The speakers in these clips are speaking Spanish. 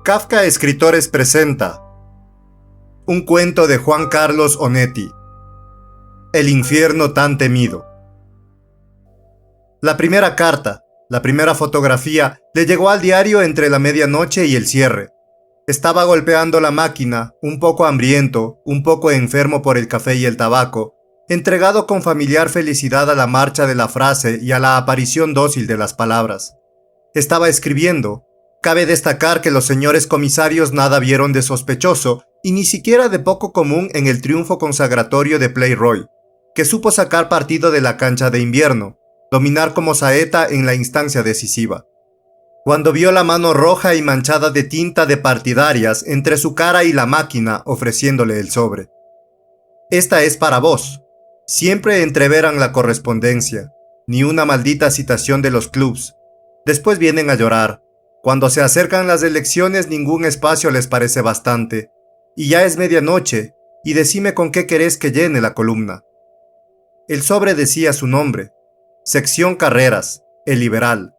Kafka Escritores presenta un cuento de Juan Carlos Onetti, El infierno tan temido. La primera carta, la primera fotografía, le llegó al diario entre la medianoche y el cierre. Estaba golpeando la máquina, un poco hambriento, un poco enfermo por el café y el tabaco, entregado con familiar felicidad a la marcha de la frase y a la aparición dócil de las palabras. Estaba escribiendo. Cabe destacar que los señores comisarios nada vieron de sospechoso y ni siquiera de poco común en el triunfo consagratorio de Playroy, que supo sacar partido de la cancha de invierno, dominar como saeta en la instancia decisiva. Cuando vio la mano roja y manchada de tinta de partidarias entre su cara y la máquina ofreciéndole el sobre. Esta es para vos. Siempre entreveran la correspondencia, ni una maldita citación de los clubs. Después vienen a llorar. Cuando se acercan las elecciones ningún espacio les parece bastante, y ya es medianoche, y decime con qué querés que llene la columna. El sobre decía su nombre, Sección Carreras, El Liberal.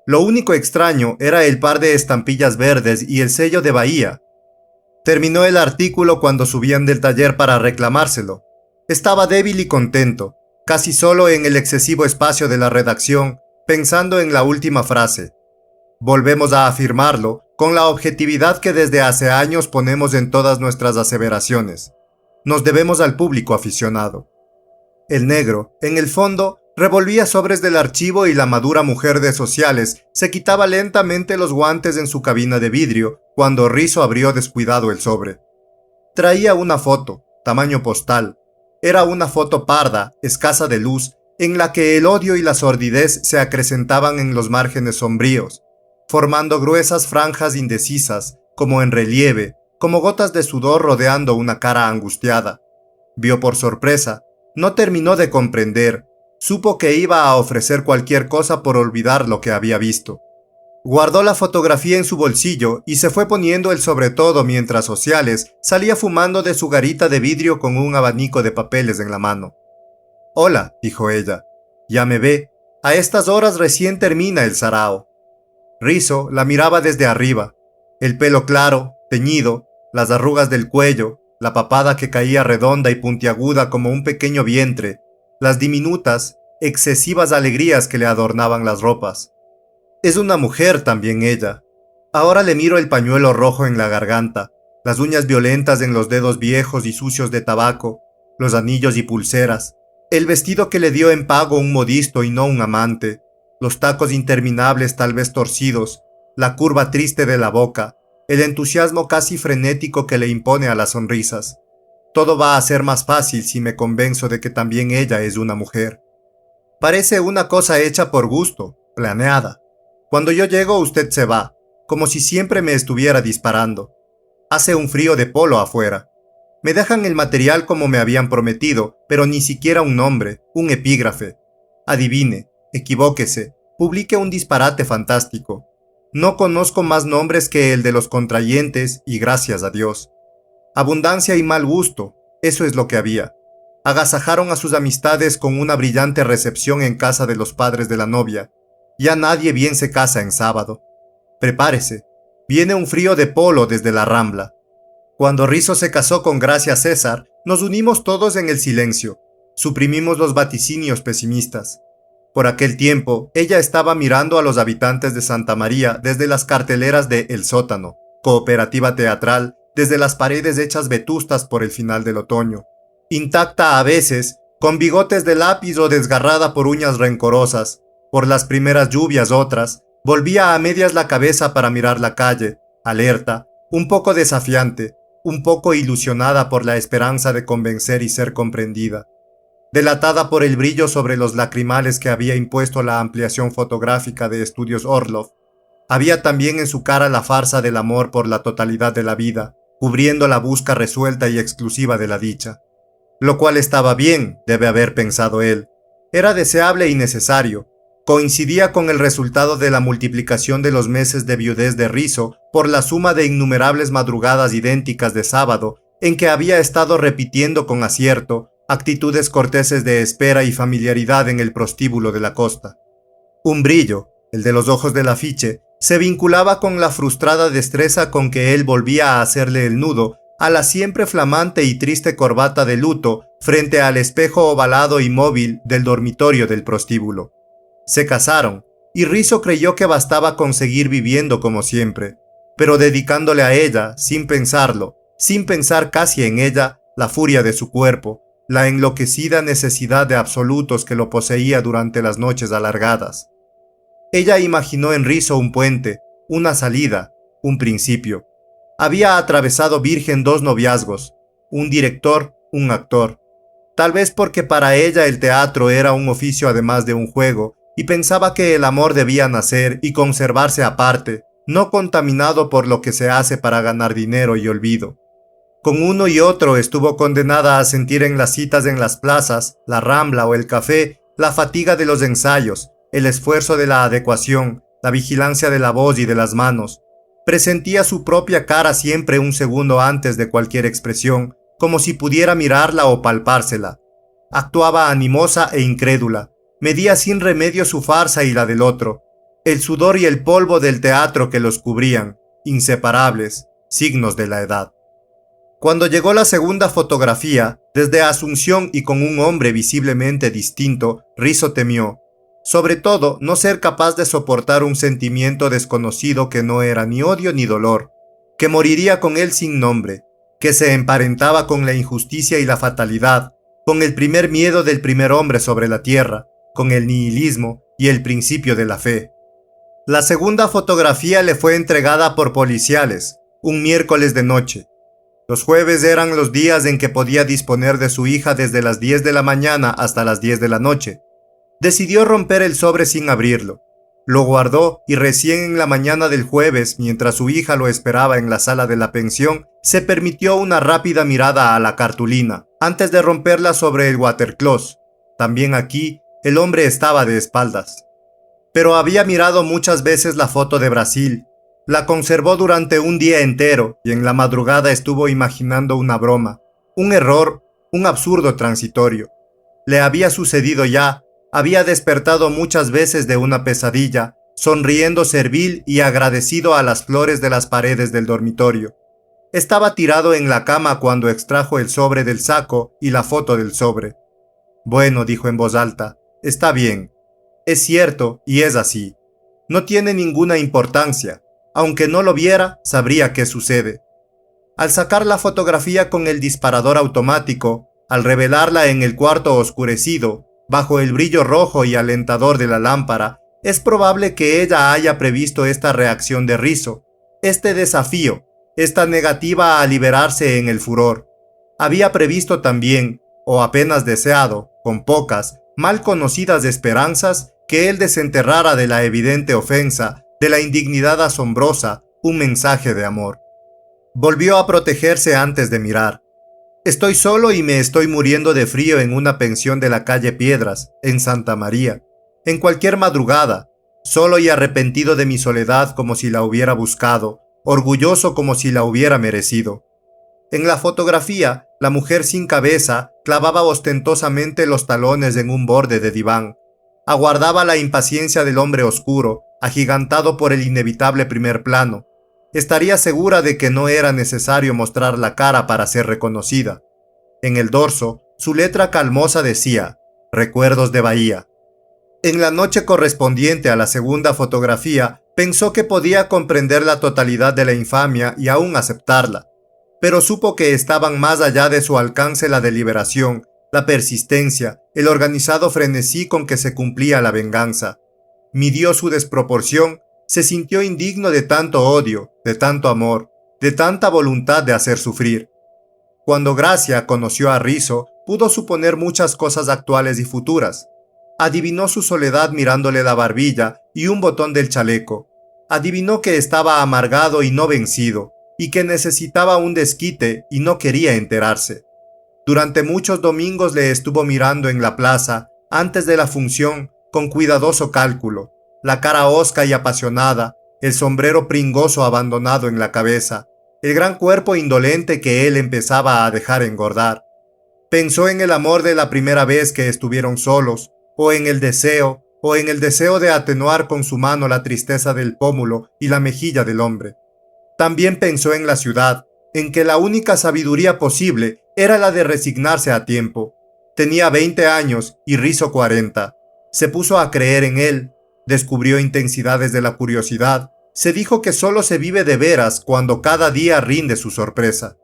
Lo único extraño era el par de estampillas verdes y el sello de Bahía. Terminó el artículo cuando subían del taller para reclamárselo. Estaba débil y contento, casi solo en el excesivo espacio de la redacción, pensando en la última frase. Volvemos a afirmarlo con la objetividad que desde hace años ponemos en todas nuestras aseveraciones. Nos debemos al público aficionado. El negro, en el fondo, revolvía sobres del archivo y la madura mujer de sociales se quitaba lentamente los guantes en su cabina de vidrio cuando Rizo abrió descuidado el sobre. Traía una foto, tamaño postal. Era una foto parda, escasa de luz, en la que el odio y la sordidez se acrecentaban en los márgenes sombríos, formando gruesas franjas indecisas, como en relieve, como gotas de sudor rodeando una cara angustiada. Vio por sorpresa, no terminó de comprender, supo que iba a ofrecer cualquier cosa por olvidar lo que había visto. Guardó la fotografía en su bolsillo y se fue poniendo el sobretodo mientras Sociales salía fumando de su garita de vidrio con un abanico de papeles en la mano. «Hola», dijo ella, «ya me ve, a estas horas recién termina el sarao». Rizo la miraba desde arriba, el pelo claro, teñido, las arrugas del cuello, la papada que caía redonda y puntiaguda como un pequeño vientre, las diminutas, excesivas alegrías que le adornaban las ropas. Es una mujer también ella. Ahora le miro el pañuelo rojo en la garganta, las uñas violentas en los dedos viejos y sucios de tabaco, los anillos y pulseras, el vestido que le dio en pago un modisto y no un amante, los tacos interminables tal vez torcidos, la curva triste de la boca, el entusiasmo casi frenético que le impone a las sonrisas. Todo va a ser más fácil si me convenzo de que también ella es una mujer. Parece una cosa hecha por gusto, planeada. Cuando yo llego usted se va, como si siempre me estuviera disparando. Hace un frío de polo afuera. Me dejan el material como me habían prometido, pero ni siquiera un nombre, un epígrafe. Adivine. Equivóquese, publique un disparate fantástico. No conozco más nombres que el de los contrayentes y gracias a Dios. Abundancia y mal gusto, eso es lo que había. Agasajaron a sus amistades con una brillante recepción en casa de los padres de la novia. Ya nadie bien se casa en sábado. Prepárese, viene un frío de polo desde la Rambla. Cuando Rizo se casó con Gracia César, nos unimos todos en el silencio. Suprimimos los vaticinios pesimistas. Por aquel tiempo, ella estaba mirando a los habitantes de Santa María desde las carteleras de El Sótano, cooperativa teatral, desde las paredes hechas vetustas por el final del otoño, intacta a veces, con bigotes de lápiz o desgarrada por uñas rencorosas, por las primeras lluvias otras, volvía a medias la cabeza para mirar la calle, alerta, un poco desafiante, un poco ilusionada por la esperanza de convencer y ser comprendida. Delatada por el brillo sobre los lacrimales que había impuesto la ampliación fotográfica de Estudios Orlov, había también en su cara la farsa del amor por la totalidad de la vida, cubriendo la busca resuelta y exclusiva de la dicha. Lo cual estaba bien, debe haber pensado él. Era deseable y necesario. Coincidía con el resultado de la multiplicación de los meses de viudez de Rizo por la suma de innumerables madrugadas idénticas de sábado en que había estado repitiendo con acierto actitudes corteses de espera y familiaridad en el prostíbulo de la costa. Un brillo, el de los ojos del afiche, se vinculaba con la frustrada destreza con que él volvía a hacerle el nudo a la siempre flamante y triste corbata de luto frente al espejo ovalado y móvil del dormitorio del prostíbulo. Se casaron, y Rizzo creyó que bastaba con seguir viviendo como siempre, pero dedicándole a ella, sin pensarlo, sin pensar casi en ella, la furia de su cuerpo, la enloquecida necesidad de absolutos que lo poseía durante las noches alargadas. Ella imaginó en Rizzo un puente, una salida, un principio. Había atravesado virgen 2 noviazgos, un director, un actor. Tal vez porque para ella el teatro era un oficio además de un juego, y pensaba que el amor debía nacer y conservarse aparte, no contaminado por lo que se hace para ganar dinero y olvido. Con uno y otro estuvo condenada a sentir en las citas en las plazas, la Rambla o el café, la fatiga de los ensayos, el esfuerzo de la adecuación, la vigilancia de la voz y de las manos. Presentía su propia cara siempre un segundo antes de cualquier expresión, como si pudiera mirarla o palpársela. Actuaba animosa e incrédula, medía sin remedio su farsa y la del otro, el sudor y el polvo del teatro que los cubrían, inseparables, signos de la edad. Cuando llegó la segunda fotografía, desde Asunción y con un hombre visiblemente distinto, Rizzo temió, sobre todo, no ser capaz de soportar un sentimiento desconocido que no era ni odio ni dolor, que moriría con él sin nombre, que se emparentaba con la injusticia y la fatalidad, con el primer miedo del primer hombre sobre la tierra, con el nihilismo y el principio de la fe. La segunda fotografía le fue entregada por policiales, un miércoles de noche. Los jueves eran los días en que podía disponer de su hija desde las 10 de la mañana hasta las 10 de la noche. Decidió romper el sobre sin abrirlo. Lo guardó y recién en la mañana del jueves, mientras su hija lo esperaba en la sala de la pensión, se permitió una rápida mirada a la cartulina, antes de romperla sobre el watercloth. También aquí, el hombre estaba de espaldas. Pero había mirado muchas veces la foto de Brasil. La conservó durante un día entero y en la madrugada estuvo imaginando una broma, un error, un absurdo transitorio. Le había sucedido ya. Había despertado muchas veces de una pesadilla, sonriendo servil y agradecido a las flores de las paredes del dormitorio. Estaba tirado en la cama cuando extrajo el sobre del saco y la foto del sobre. Bueno, dijo en voz alta, está bien. Es cierto y es así. No tiene ninguna importancia. Aunque no lo viera, sabría qué sucede. Al sacar la fotografía con el disparador automático, al revelarla en el cuarto oscurecido, bajo el brillo rojo y alentador de la lámpara, es probable que ella haya previsto esta reacción de Rizzo, este desafío, esta negativa a liberarse en el furor. Había previsto también, o apenas deseado, con pocas, mal conocidas esperanzas, que él desenterrara de la evidente ofensa, de la indignidad asombrosa, un mensaje de amor. Volvió a protegerse antes de mirar. Estoy solo y me estoy muriendo de frío en una pensión de la calle Piedras, en Santa María. En cualquier madrugada, solo y arrepentido de mi soledad como si la hubiera buscado, orgulloso como si la hubiera merecido. En la fotografía, la mujer sin cabeza clavaba ostentosamente los talones en un borde de diván. Aguardaba la impaciencia del hombre oscuro, agigantado por el inevitable primer plano. Estaría segura de que no era necesario mostrar la cara para ser reconocida. En el dorso, su letra calmosa decía, Recuerdos de Bahía. En la noche correspondiente a la segunda fotografía, pensó que podía comprender la totalidad de la infamia y aún aceptarla, pero supo que estaban más allá de su alcance la deliberación, la persistencia, el organizado frenesí con que se cumplía la venganza. Midió su desproporción, se sintió indigno de tanto odio, de tanto amor, de tanta voluntad de hacer sufrir. Cuando Gracia conoció a Rizzo, pudo suponer muchas cosas actuales y futuras. Adivinó su soledad mirándole la barbilla y un botón del chaleco. Adivinó que estaba amargado y no vencido, y que necesitaba un desquite y no quería enterarse. Durante muchos domingos le estuvo mirando en la plaza, antes de la función, con cuidadoso cálculo, la cara hosca y apasionada, el sombrero pringoso abandonado en la cabeza, el gran cuerpo indolente que él empezaba a dejar engordar. Pensó en el amor de la primera vez que estuvieron solos, o en el deseo, o en el deseo de atenuar con su mano la tristeza del pómulo y la mejilla del hombre. También pensó en la ciudad, en que la única sabiduría posible era la de resignarse a tiempo. Tenía 20 años y Rizzo 40. Se puso a creer en él, descubrió intensidades de la curiosidad, se dijo que solo se vive de veras cuando cada día rinde su sorpresa.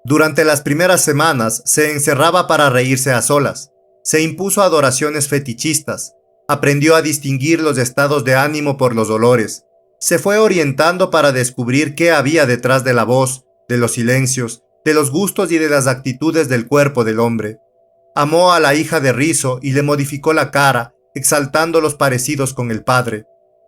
Durante las primeras semanas se encerraba para reírse a solas, se impuso adoraciones fetichistas, aprendió a distinguir los estados de ánimo por los olores, se fue orientando para descubrir qué había detrás de la voz, de los silencios, de los gustos y de las actitudes del cuerpo del hombre. Amó a la hija de Rizzo y le modificó la cara, exaltando los parecidos con el padre.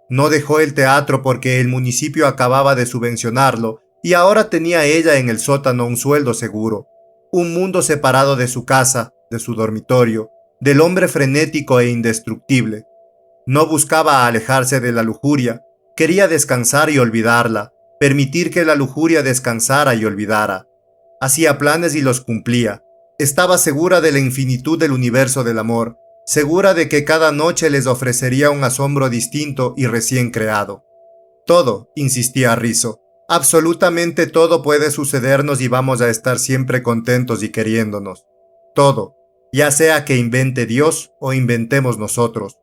No dejó el teatro porque el municipio acababa de subvencionarlo y ahora tenía ella en el sótano un sueldo seguro, un mundo separado de su casa, de su dormitorio, del hombre frenético e indestructible. No buscaba alejarse de la lujuria, quería descansar y olvidarla, permitir que la lujuria descansara y olvidara. Hacía planes y los cumplía. Estaba segura de la infinitud del universo del amor, segura de que cada noche les ofrecería un asombro distinto y recién creado. Todo, insistía Rizzo, absolutamente todo puede sucedernos y vamos a estar siempre contentos y queriéndonos. Todo, ya sea que invente Dios o inventemos nosotros.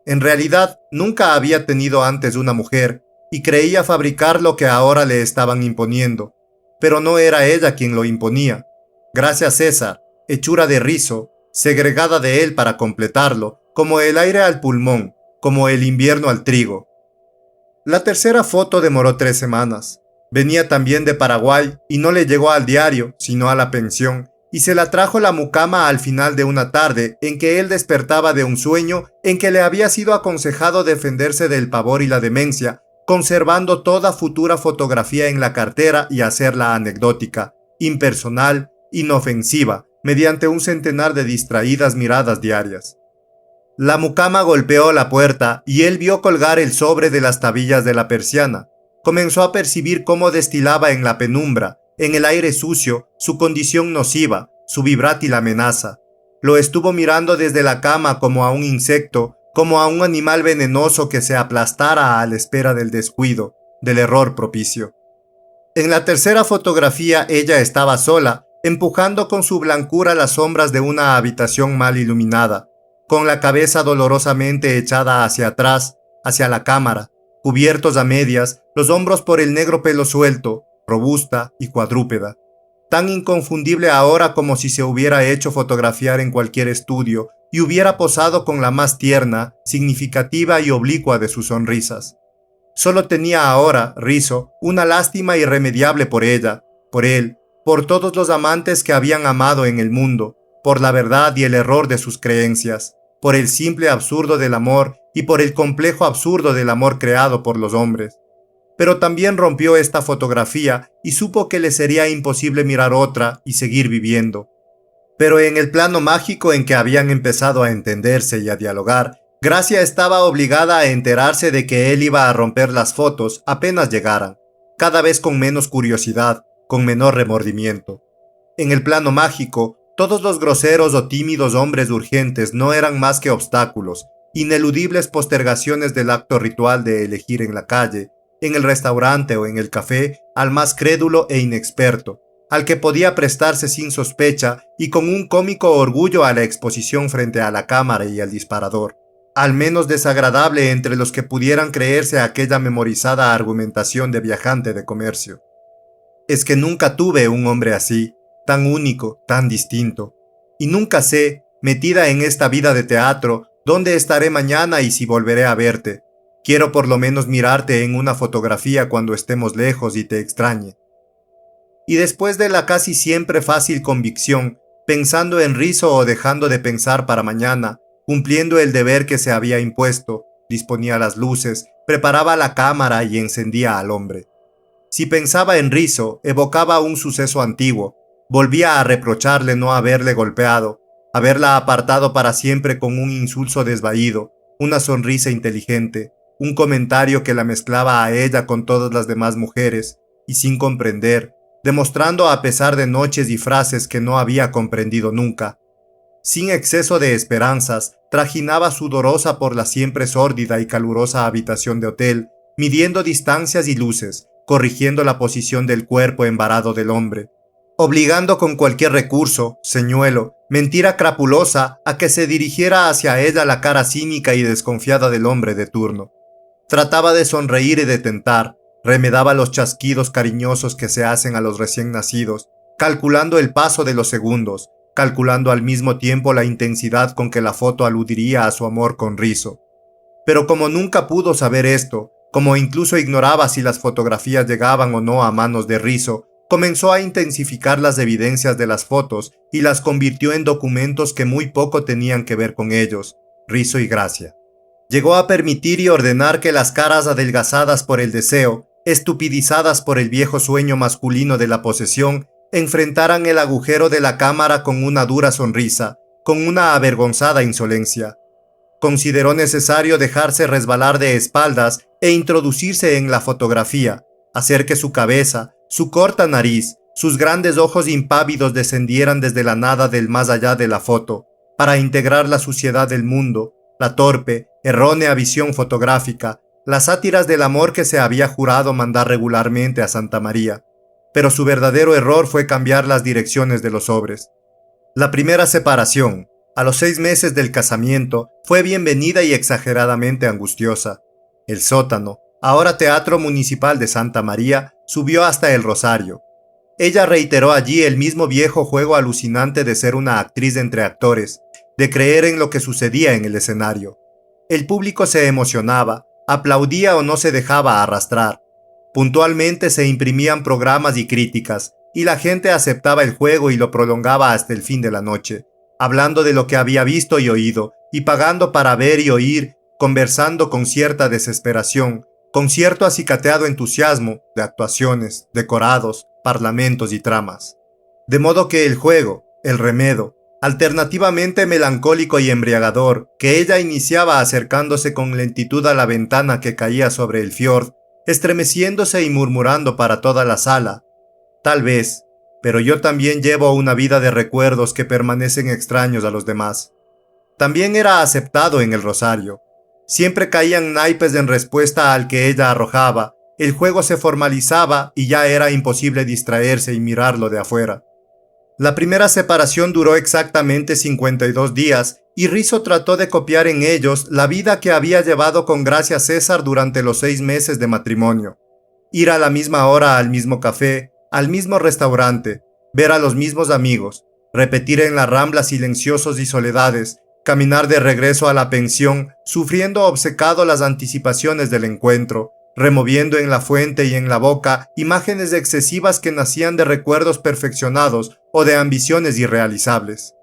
En realidad, nunca había tenido antes una mujer y creía fabricar lo que ahora le estaban imponiendo, pero no era ella quien lo imponía. Gracias César, hechura de Rizzo, segregada de él para completarlo, como el aire al pulmón, como el invierno al trigo. La tercera foto demoró 3 semanas. Venía también de Paraguay y no le llegó al diario, sino a la pensión, y se la trajo la mucama al final de una tarde en que él despertaba de un sueño en que le había sido aconsejado defenderse del pavor y la demencia, conservando toda futura fotografía en la cartera y hacerla anecdótica, impersonal, inofensiva, mediante un centenar de distraídas miradas diarias. La mucama golpeó la puerta y él vio colgar el sobre de las tabillas de la persiana. Comenzó a percibir cómo destilaba en la penumbra, en el aire sucio, su condición nociva, su vibrátil amenaza. Lo estuvo mirando desde la cama como a un insecto, como a un animal venenoso que se aplastara a la espera del descuido, del error propicio. En la tercera fotografía ella estaba sola, empujando con su blancura las sombras de una habitación mal iluminada, con la cabeza dolorosamente echada hacia atrás, hacia la cámara, cubiertos a medias, los hombros por el negro pelo suelto, robusta y cuadrúpeda. Tan inconfundible ahora como si se hubiera hecho fotografiar en cualquier estudio y hubiera posado con la más tierna, significativa y oblicua de sus sonrisas. Solo tenía ahora, Rizzo, una lástima irremediable por ella, por él, por todos los amantes que habían amado en el mundo, por la verdad y el error de sus creencias, por el simple absurdo del amor y por el complejo absurdo del amor creado por los hombres. Pero también rompió esta fotografía y supo que le sería imposible mirar otra y seguir viviendo. Pero en el plano mágico en que habían empezado a entenderse y a dialogar, Gracia estaba obligada a enterarse de que él iba a romper las fotos apenas llegaran, cada vez con menos curiosidad, con menor remordimiento. En el plano mágico, todos los groseros o tímidos hombres urgentes no eran más que obstáculos, ineludibles postergaciones del acto ritual de elegir en la calle, en el restaurante o en el café al más crédulo e inexperto, al que podía prestarse sin sospecha y con un cómico orgullo a la exposición frente a la cámara y al disparador, al menos desagradable entre los que pudieran creerse aquella memorizada argumentación de viajante de comercio. Es que nunca tuve un hombre así, tan único, tan distinto, y nunca sé, metida en esta vida de teatro, dónde estaré mañana y si volveré a verte. Quiero por lo menos mirarte en una fotografía cuando estemos lejos y te extrañe. Y después de la casi siempre fácil convicción, pensando en Rizzo o dejando de pensar para mañana, cumpliendo el deber que se había impuesto, disponía las luces, preparaba la cámara y encendía al hombre. Si pensaba en Rizzo, evocaba un suceso antiguo, volvía a reprocharle no haberle golpeado, haberla apartado para siempre con un insulso desvaído, una sonrisa inteligente, un comentario que la mezclaba a ella con todas las demás mujeres, y sin comprender, demostrando a pesar de noches y frases que no había comprendido nunca. sin exceso de esperanzas, trajinaba sudorosa por la siempre sórdida y calurosa habitación de hotel, midiendo distancias y luces, corrigiendo la posición del cuerpo embarado del hombre, obligando con cualquier recurso, señuelo, mentira crapulosa a que se dirigiera hacia ella la cara cínica y desconfiada del hombre de turno. Trataba de sonreír y de tentar, remedaba los chasquidos cariñosos que se hacen a los recién nacidos, calculando el paso de los segundos, calculando al mismo tiempo la intensidad con que la foto aludiría a su amor con Rizzo. Pero como nunca pudo saber esto, como incluso ignoraba si las fotografías llegaban o no a manos de Rizzo, comenzó a intensificar las evidencias de las fotos y las convirtió en documentos que muy poco tenían que ver con ellos, Rizzo y Gracia. Llegó a permitir y ordenar que las caras adelgazadas por el deseo, estupidizadas por el viejo sueño masculino de la posesión, enfrentaran el agujero de la cámara con una dura sonrisa, con una avergonzada insolencia. Consideró necesario dejarse resbalar de espaldas e introducirse en la fotografía, hacer que su cabeza, su corta nariz, sus grandes ojos impávidos descendieran desde la nada del más allá de la foto, para integrar la suciedad del mundo, la torpe, errónea visión fotográfica, las sátiras del amor que se había jurado mandar regularmente a Santa María. Pero su verdadero error fue cambiar las direcciones de los sobres. La primera separación, a los 6 meses del casamiento, fue bienvenida y exageradamente angustiosa. El sótano, ahora Teatro Municipal de Santa María, subió hasta el Rosario. Ella reiteró allí el mismo viejo juego alucinante de ser una actriz entre actores, de creer en lo que sucedía en el escenario. El público se emocionaba, aplaudía o no se dejaba arrastrar. Puntualmente se imprimían programas y críticas, y la gente aceptaba el juego y lo prolongaba hasta el fin de la noche, hablando de lo que había visto y oído, y pagando para ver y oír, conversando con cierta desesperación, con cierto acicateado entusiasmo de actuaciones, decorados, parlamentos y tramas. De modo que el juego, el remedo, alternativamente melancólico y embriagador, que ella iniciaba acercándose con lentitud a la ventana que caía sobre el fiord, estremeciéndose y murmurando para toda la sala: tal vez, pero yo también llevo una vida de recuerdos que permanecen extraños a los demás. También era aceptado en el Rosario. Siempre caían naipes en respuesta al que ella arrojaba, el juego se formalizaba y ya era imposible distraerse y mirarlo de afuera. La primera separación duró exactamente 52 días y Rizzo trató de copiar en ellos la vida que había llevado con Gracia César durante los 6 meses de matrimonio. Ir a la misma hora al mismo café, al mismo restaurante, ver a los mismos amigos, repetir en la Rambla silenciosos y soledades, caminar de regreso a la pensión, sufriendo obcecado las anticipaciones del encuentro, removiendo en la fuente y en la boca imágenes excesivas que nacían de recuerdos perfeccionados o de ambiciones irrealizables.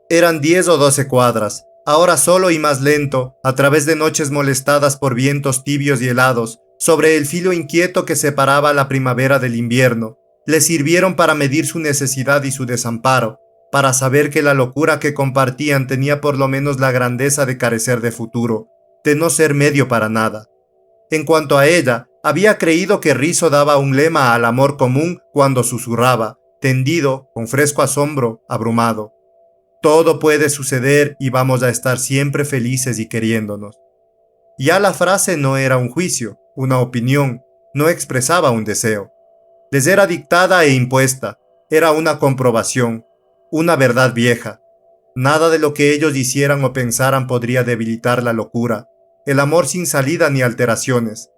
Eran 10 o 12 cuadras, ahora solo y más lento, a través de noches molestadas por vientos tibios y helados, sobre el filo inquieto que separaba la primavera del invierno, le sirvieron para medir su necesidad y su desamparo, para saber que la locura que compartían tenía por lo menos la grandeza de carecer de futuro, de no ser medio para nada. En cuanto a ella, había creído que Rizzo daba un lema al amor común cuando susurraba, tendido, con fresco asombro, abrumado: todo puede suceder y vamos a estar siempre felices y queriéndonos. Ya la frase no era un juicio, una opinión, no expresaba un deseo. Les era dictada e impuesta, era una comprobación, una verdad vieja. Nada de lo que ellos hicieran o pensaran podría debilitar la locura, el amor sin salida ni alteraciones.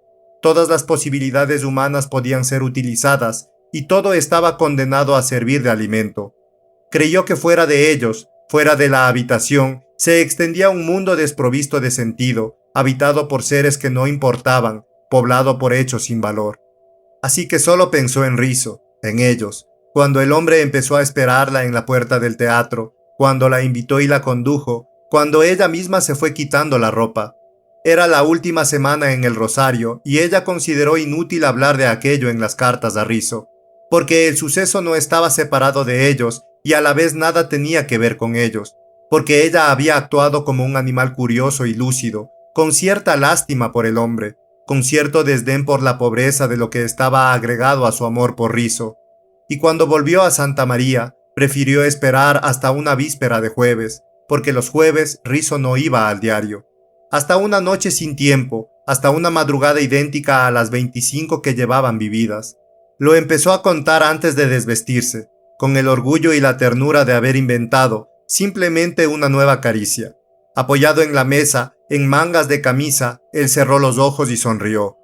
Todas las posibilidades humanas podían ser utilizadas y todo estaba condenado a servir de alimento. Creyó que fuera de ellos, fuera de la habitación, se extendía un mundo desprovisto de sentido, habitado por seres que no importaban, poblado por hechos sin valor. Así que solo pensó en Rizzo, en ellos, cuando el hombre empezó a esperarla en la puerta del teatro, cuando la invitó y la condujo, cuando ella misma se fue quitando la ropa. Era la última semana en el Rosario y ella consideró inútil hablar de aquello en las cartas a Rizzo, porque el suceso no estaba separado de ellos y a la vez nada tenía que ver con ellos, porque ella había actuado como un animal curioso y lúcido, con cierta lástima por el hombre, con cierto desdén por la pobreza de lo que estaba agregado a su amor por Rizzo. Y cuando volvió a Santa María, Prefirió esperar hasta una víspera de jueves, porque los jueves Rizzo no iba al diario. Hasta una noche sin tiempo, hasta una madrugada idéntica a las 25 que llevaban vividas. Lo empezó a contar antes de desvestirse, con el orgullo y la ternura de haber inventado simplemente una nueva caricia. Apoyado en la mesa, en mangas de camisa, él cerró los ojos y sonrió.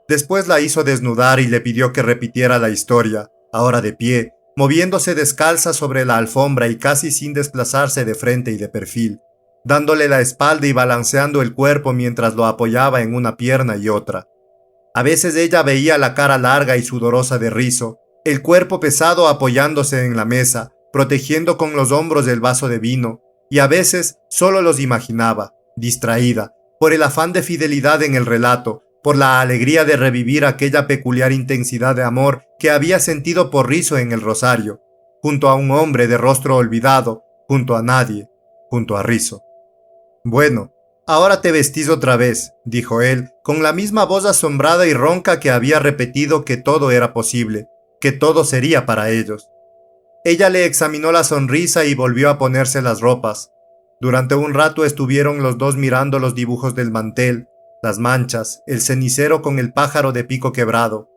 Después la hizo desnudar y le pidió que repitiera la historia, ahora de pie, moviéndose descalza sobre la alfombra y casi sin desplazarse de frente y de perfil, dándole la espalda y balanceando el cuerpo mientras lo apoyaba en una pierna y otra. A veces ella veía la cara larga y sudorosa de Rizzo, el cuerpo pesado apoyándose en la mesa, protegiendo con los hombros el vaso de vino, y a veces solo los imaginaba, distraída, por el afán de fidelidad en el relato, por la alegría de revivir aquella peculiar intensidad de amor que había sentido por Rizzo en el Rosario, junto a un hombre de rostro olvidado, junto a nadie, junto a Rizzo. Bueno, ahora te vestís otra vez, dijo él, con la misma voz asombrada y ronca que había repetido que todo era posible, que todo sería para ellos. Ella le examinó la sonrisa y volvió a ponerse las ropas. Durante un rato estuvieron los dos mirando los dibujos del mantel, las manchas, el cenicero con el pájaro de pico quebrado.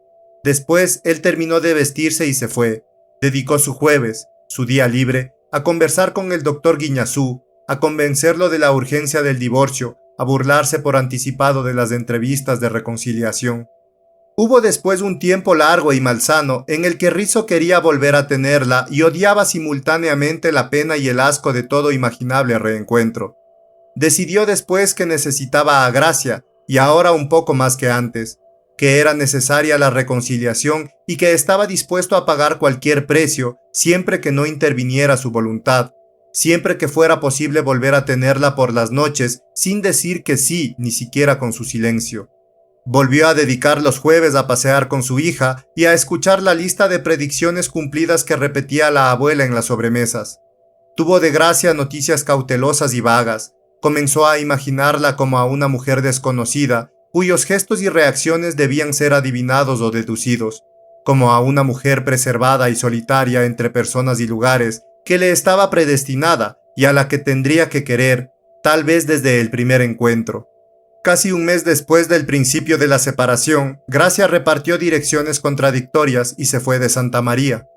Después él terminó de vestirse y se fue. Dedicó su jueves, su día libre, a conversar con el doctor Guiñazú, a convencerlo de la urgencia del divorcio, a burlarse por anticipado de las entrevistas de reconciliación. Hubo después un tiempo largo y malsano en el que Rizzo quería volver a tenerla y odiaba simultáneamente la pena y el asco de todo imaginable reencuentro. Decidió después que necesitaba a Gracia, y ahora un poco más que antes, que era necesaria la reconciliación y que estaba dispuesto a pagar cualquier precio siempre que no interviniera su voluntad, siempre que fuera posible volver a tenerla por las noches sin decir que sí, ni siquiera con su silencio. Volvió a dedicar los jueves a pasear con su hija y a escuchar la lista de predicciones cumplidas que repetía la abuela en las sobremesas. Tuvo de Gracia noticias cautelosas y vagas. Comenzó a imaginarla como a una mujer desconocida, cuyos gestos y reacciones debían ser adivinados o deducidos, como a una mujer preservada y solitaria entre personas y lugares, que le estaba predestinada y a la que tendría que querer, tal vez desde el primer encuentro. Casi un mes después del principio de la separación, Gracia repartió direcciones contradictorias y se fue de Santa María.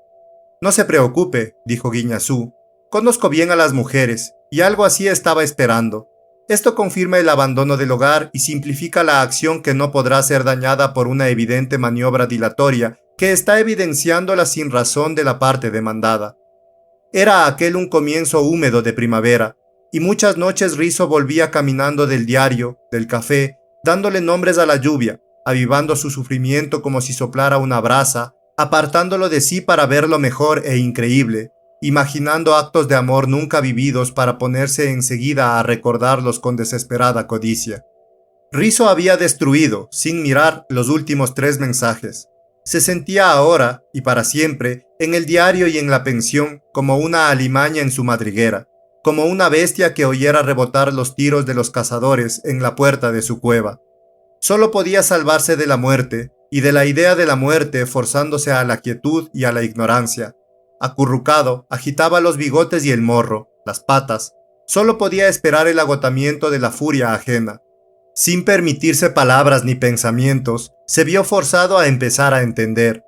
«No se preocupe», dijo Guiñazú, «conozco bien a las mujeres, y algo así estaba esperando. Esto confirma el abandono del hogar y simplifica la acción que no podrá ser dañada por una evidente maniobra dilatoria que está evidenciando la sinrazón de la parte demandada». Era aquel un comienzo húmedo de primavera, y muchas noches Rizzo volvía caminando del diario, del café, dándole nombres a la lluvia, avivando su sufrimiento como si soplara una brasa, apartándolo de sí para verlo mejor e increíble, imaginando actos de amor nunca vividos para ponerse enseguida a recordarlos con desesperada codicia. Rizzo había destruido, sin mirar, los últimos 3 mensajes. Se sentía ahora, y para siempre, en el diario y en la pensión, como una alimaña en su madriguera, como una bestia que oyera rebotar los tiros de los cazadores en la puerta de su cueva. Solo podía salvarse de la muerte, y de la idea de la muerte forzándose a la quietud y a la ignorancia. Acurrucado, agitaba los bigotes y el morro, las patas. Solo podía esperar el agotamiento de la furia ajena. Sin permitirse palabras ni pensamientos, se vio forzado a empezar a entender,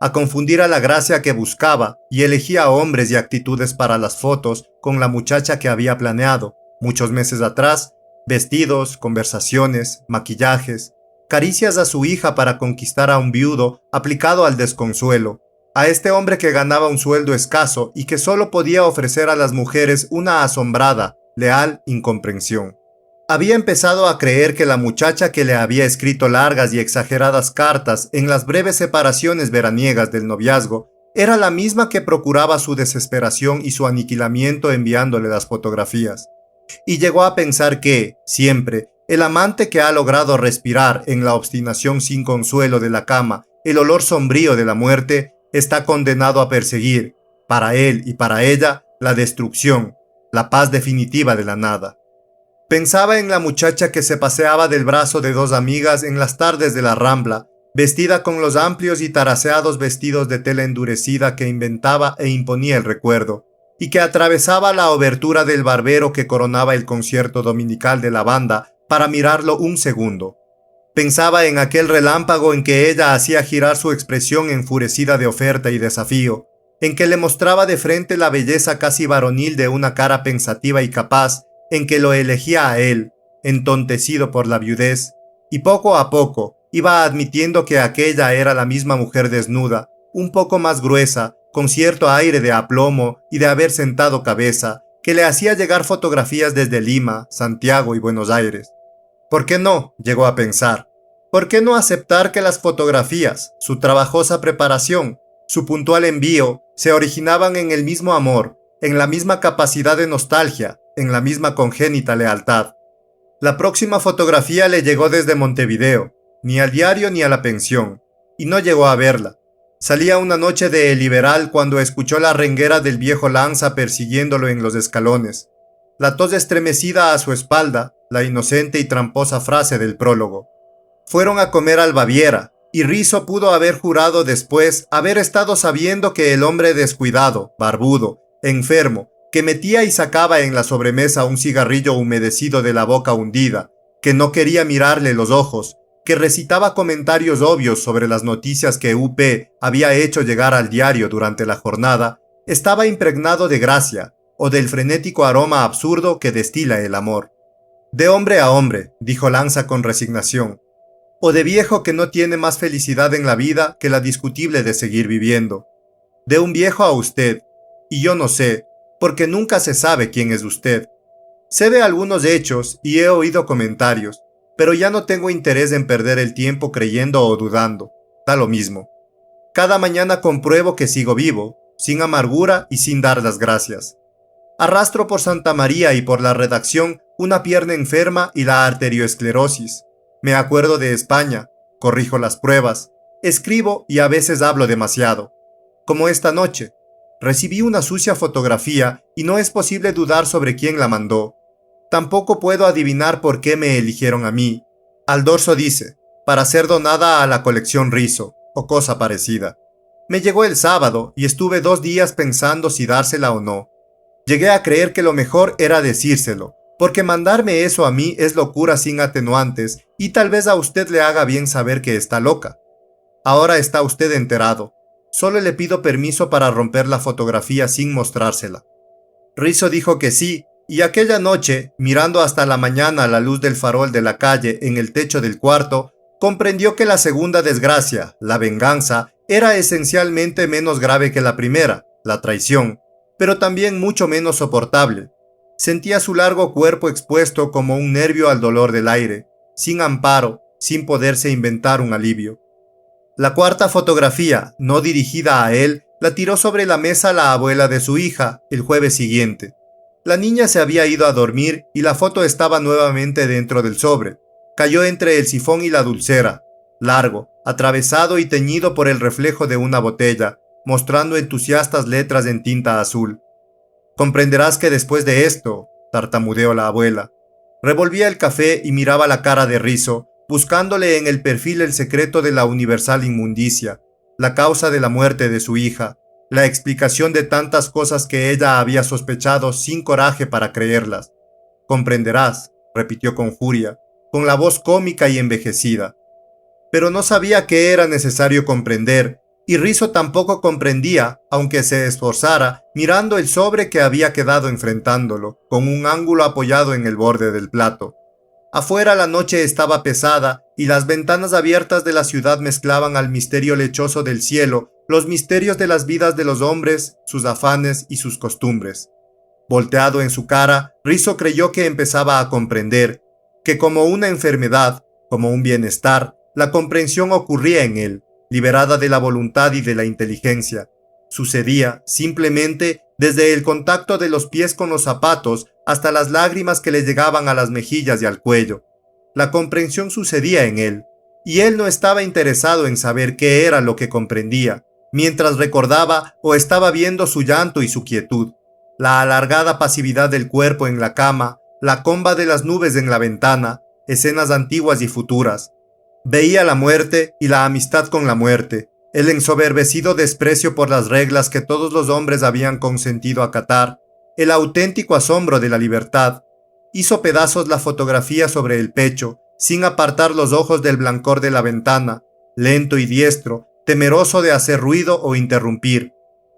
a confundir a la Gracia que buscaba y elegía hombres y actitudes para las fotos con la muchacha que había planeado, muchos meses atrás, vestidos, conversaciones, maquillajes, caricias a su hija para conquistar a un viudo aplicado al desconsuelo, a este hombre que ganaba un sueldo escaso y que solo podía ofrecer a las mujeres una asombrada, leal incomprensión. Había empezado a creer que la muchacha que le había escrito largas y exageradas cartas en las breves separaciones veraniegas del noviazgo era la misma que procuraba su desesperación y su aniquilamiento enviándole las fotografías. Y llegó a pensar que, siempre, el amante que ha logrado respirar en la obstinación sin consuelo de la cama el olor sombrío de la muerte está condenado a perseguir, para él y para ella, la destrucción, la paz definitiva de la nada. Pensaba en la muchacha que se paseaba del brazo de 2 amigas en las tardes de la Rambla, vestida con los amplios y taraseados vestidos de tela endurecida que inventaba e imponía el recuerdo, y que atravesaba la obertura del barbero que coronaba el concierto dominical de la banda para mirarlo un segundo. Pensaba en aquel relámpago en que ella hacía girar su expresión enfurecida de oferta y desafío, en que le mostraba de frente la belleza casi varonil de una cara pensativa y capaz, en que lo elegía a él, entontecido por la viudez, y poco a poco iba admitiendo que aquella era la misma mujer desnuda, un poco más gruesa, con cierto aire de aplomo y de haber sentado cabeza, que le hacía llegar fotografías desde Lima, Santiago y Buenos Aires. ¿Por qué no?, llegó a pensar. ¿Por qué no aceptar que las fotografías, su trabajosa preparación, su puntual envío, se originaban en el mismo amor, en la misma capacidad de nostalgia, en la misma congénita lealtad? La próxima fotografía le llegó desde Montevideo, ni al diario ni a la pensión, y no llegó a verla. Salía una noche de El Liberal cuando escuchó la renguera del viejo Lanza persiguiéndolo en los escalones, la tos estremecida a su espalda, la inocente y tramposa frase del prólogo. Fueron a comer al Baviera, y Rizzo pudo haber jurado después haber estado sabiendo que el hombre descuidado, barbudo, enfermo, que metía y sacaba en la sobremesa un cigarrillo humedecido de la boca hundida, que no quería mirarle los ojos, que recitaba comentarios obvios sobre las noticias que UP había hecho llegar al diario durante la jornada, estaba impregnado de gracia, o del frenético aroma absurdo que destila el amor. De hombre a hombre, dijo Lanza con resignación, o de viejo que no tiene más felicidad en la vida que la discutible de seguir viviendo. De un viejo a usted, y yo no sé, porque nunca se sabe quién es usted. Sé de algunos hechos y he oído comentarios, pero ya no tengo interés en perder el tiempo creyendo o dudando. Da lo mismo. Cada mañana compruebo que sigo vivo, sin amargura y sin dar las gracias. Arrastro por Santa María y por la redacción una pierna enferma y la arterioesclerosis. Me acuerdo de España, corrijo las pruebas, escribo y a veces hablo demasiado. Como esta noche. Recibí una sucia fotografía y no es posible dudar sobre quién la mandó. Tampoco puedo adivinar por qué me eligieron a mí. Al dorso dice, para ser donada a la colección Rizzo, o cosa parecida. Me llegó el sábado y estuve 2 días pensando si dársela o no. Llegué a creer que lo mejor era decírselo, porque mandarme eso a mí es locura sin atenuantes y tal vez a usted le haga bien saber que está loca. Ahora está usted enterado. Solo le pido permiso para romper la fotografía sin mostrársela. Rizzo dijo que sí, y aquella noche, mirando hasta la mañana a la luz del farol de la calle en el techo del cuarto, comprendió que la segunda desgracia, la venganza, era esencialmente menos grave que la primera, la traición, pero también mucho menos soportable. Sentía su largo cuerpo expuesto como un nervio al dolor del aire, sin amparo, sin poderse inventar un alivio. La cuarta fotografía, no dirigida a él, la tiró sobre la mesa la abuela de su hija el jueves siguiente. La niña se había ido a dormir y la foto estaba nuevamente dentro del sobre. Cayó entre el sifón y la dulcera, largo, atravesado y teñido por el reflejo de una botella, mostrando entusiastas letras en tinta azul. Comprenderás que después de esto, tartamudeó la abuela. Revolvía el café y miraba la cara de Rizzo, buscándole en el perfil el secreto de la universal inmundicia, la causa de la muerte de su hija, la explicación de tantas cosas que ella había sospechado sin coraje para creerlas. Comprenderás, repitió con furia, con la voz cómica y envejecida. Pero no sabía que era necesario comprender, y Rizzo tampoco comprendía, aunque se esforzara, mirando el sobre que había quedado enfrentándolo, con un ángulo apoyado en el borde del plato. Afuera la noche estaba pesada y las ventanas abiertas de la ciudad mezclaban al misterio lechoso del cielo los misterios de las vidas de los hombres, sus afanes y sus costumbres. Volteado en su cara, Rizzo creyó que empezaba a comprender, que como una enfermedad, como un bienestar, la comprensión ocurría en él, liberada de la voluntad y de la inteligencia. Sucedía, simplemente, desde el contacto de los pies con los zapatos hasta las lágrimas que le llegaban a las mejillas y al cuello. La comprensión sucedía en él, y él no estaba interesado en saber qué era lo que comprendía, mientras recordaba o estaba viendo su llanto y su quietud, la alargada pasividad del cuerpo en la cama, la comba de las nubes en la ventana, escenas antiguas y futuras. Veía la muerte y la amistad con la muerte, el ensoberbecido desprecio por las reglas que todos los hombres habían consentido acatar, el auténtico asombro de la libertad. Hizo pedazos la fotografía sobre el pecho, sin apartar los ojos del blancor de la ventana, lento y diestro, temeroso de hacer ruido o interrumpir.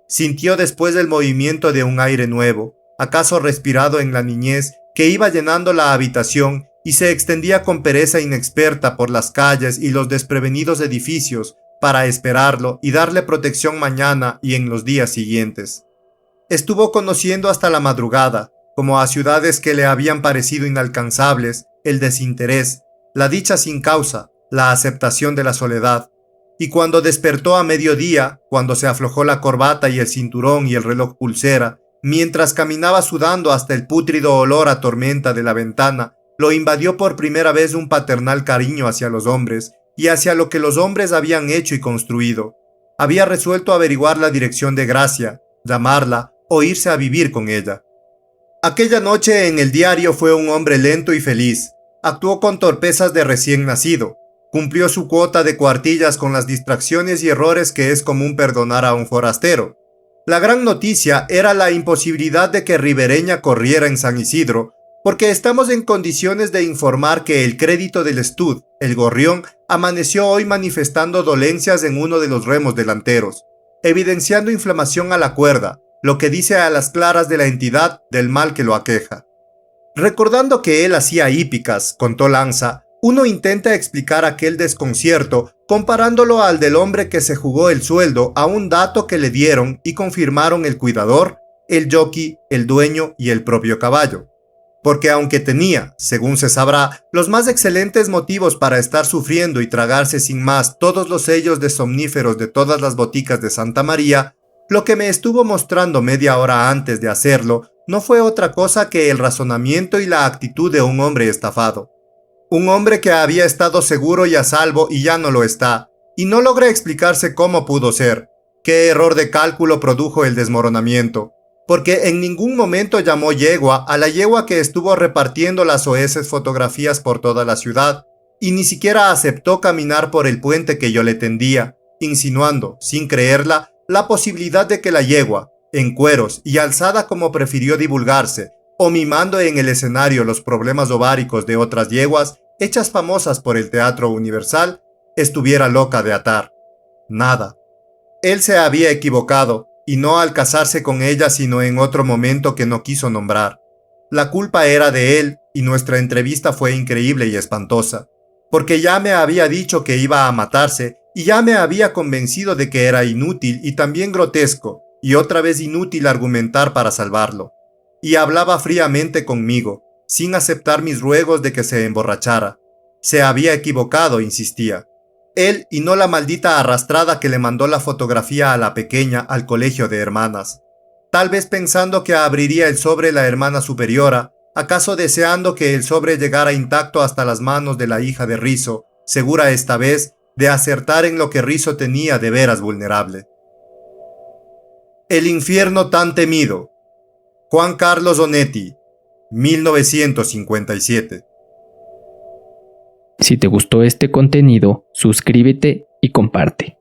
Sintió después el movimiento de un aire nuevo, acaso respirado en la niñez, que iba llenando la habitación y se extendía con pereza inexperta por las calles y los desprevenidos edificios para esperarlo y darle protección mañana y en los días siguientes. Estuvo conociendo hasta la madrugada, como a ciudades que le habían parecido inalcanzables, el desinterés, la dicha sin causa, la aceptación de la soledad. Y cuando despertó a mediodía, cuando se aflojó la corbata y el cinturón y el reloj pulsera, mientras caminaba sudando hasta el pútrido olor a tormenta de la ventana, lo invadió por primera vez un paternal cariño hacia los hombres y hacia lo que los hombres habían hecho y construido. Había resuelto averiguar la dirección de Gracia, llamarla o irse a vivir con ella. Aquella noche en el diario fue un hombre lento y feliz. Actuó con torpezas de recién nacido. Cumplió su cuota de cuartillas con las distracciones y errores que es común perdonar a un forastero. La gran noticia era la imposibilidad de que Ribereña corriera en San Isidro, porque estamos en condiciones de informar que el crédito del Estud, el Gorrión, amaneció hoy manifestando dolencias en uno de los remos delanteros, evidenciando inflamación a la cuerda, lo que dice a las claras de la entidad del mal que lo aqueja. Recordando que él hacía hípicas, contó Lanza, uno intenta explicar aquel desconcierto comparándolo al del hombre que se jugó el sueldo a un dato que le dieron y confirmaron el cuidador, el jockey, el dueño y el propio caballo. Porque aunque tenía, según se sabrá, los más excelentes motivos para estar sufriendo y tragarse sin más todos los sellos de somníferos de todas las boticas de Santa María, lo que me estuvo mostrando media hora antes de hacerlo no fue otra cosa que el razonamiento y la actitud de un hombre estafado. Un hombre que había estado seguro y a salvo y ya no lo está, y no logra explicarse cómo pudo ser, qué error de cálculo produjo el desmoronamiento, porque en ningún momento llamó yegua a la yegua que estuvo repartiendo las soeces fotografías por toda la ciudad, y ni siquiera aceptó caminar por el puente que yo le tendía, insinuando, sin creerla, la posibilidad de que la yegua, en cueros y alzada como prefirió divulgarse, o mimando en el escenario los problemas ováricos de otras yeguas, hechas famosas por el Teatro Universal, estuviera loca de atar. Nada. Él se había equivocado, y no al casarse con ella sino en otro momento que no quiso nombrar. La culpa era de él, y nuestra entrevista fue increíble y espantosa, porque ya me había dicho que iba a matarse, y ya me había convencido de que era inútil y también grotesco, y otra vez inútil argumentar para salvarlo. Y hablaba fríamente conmigo, sin aceptar mis ruegos de que se emborrachara. Se había equivocado, insistía. Él y no la maldita arrastrada que le mandó la fotografía a la pequeña al colegio de hermanas. Tal vez pensando que abriría el sobre la hermana superiora, acaso deseando que el sobre llegara intacto hasta las manos de la hija de Rizo, segura esta vez de acertar en lo que Rizo tenía de veras vulnerable. El infierno tan temido. Juan Carlos Onetti, 1957. Si te gustó este contenido, suscríbete y comparte.